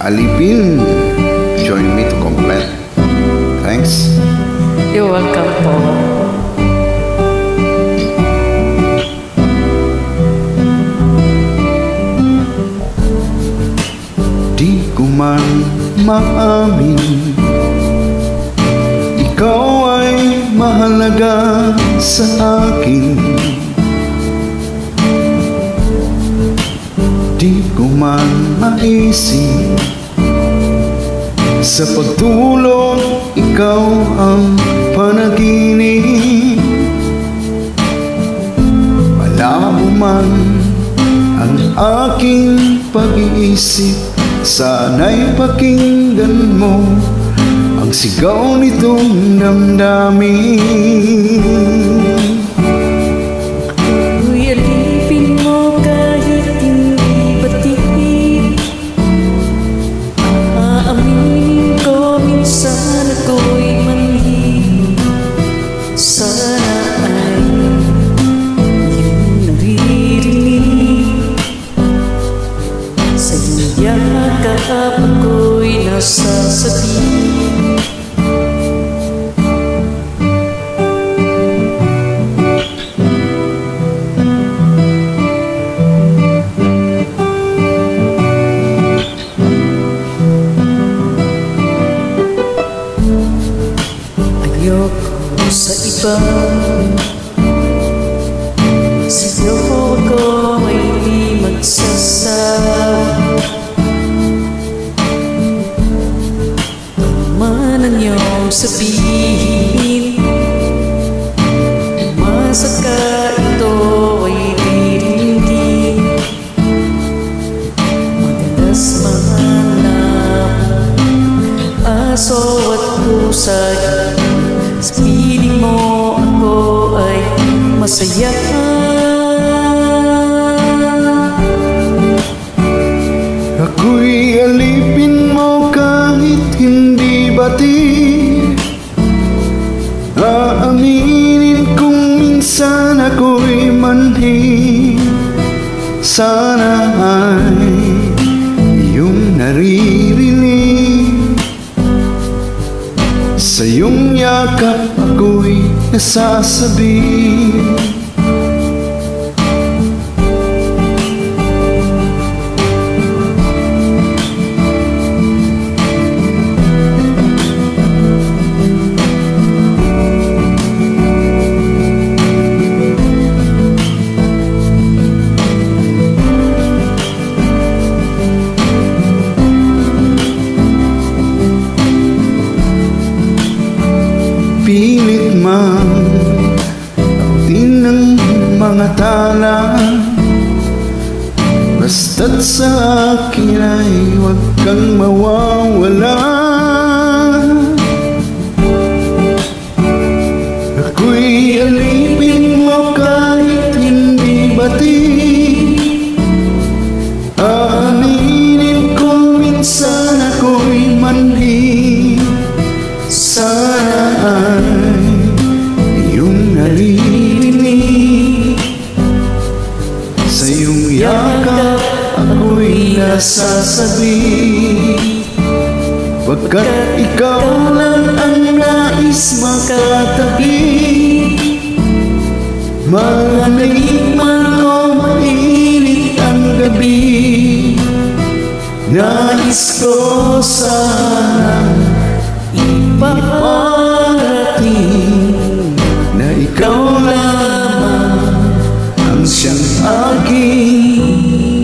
alipin, join me to complete. Thanks. You're welcome po. Di ko man maamin, ikaw ay mahalaga sa akin. Di ko man maisip, sa pagtulog ikaw ang panaginip. Malabo man ang aking pag-iisip, sana'y pakinggan mo ang sigaw nitong damdamin. Ako'y alipin mo kahit hindi batid. Aaminin ko minsan ako'y manhid. Sana ay iyong naririnig. Sa iyong yakap ako'y nasasabi. Ayoko sa iba, sa'yo ako ay di magsasawa. Man ang iyong sabihin, masaka ito ay diringgin. Madalas mahanap aso at pusa, sa piling mo ako ay masaya. Ako'y alipin mo kahit hindi batid. Aaminin kung minsan ako'y manhid. Sana ay iyong naririnig. Sa iyong yakap ako'y nasasabi. Pilit man din ng mga tala, basta't sa akin ay huwag kang mawawala. Ako'y alipin mo kahit hindi batid. Aaminin ko minsan ako'y manhid. Sana ay iyong naririnig. Sa iyong yakap ako'y nasasabi. Pagkat ikaw lang ang nais makatabi. Malamig man o mainit ang gabi, nais ko sa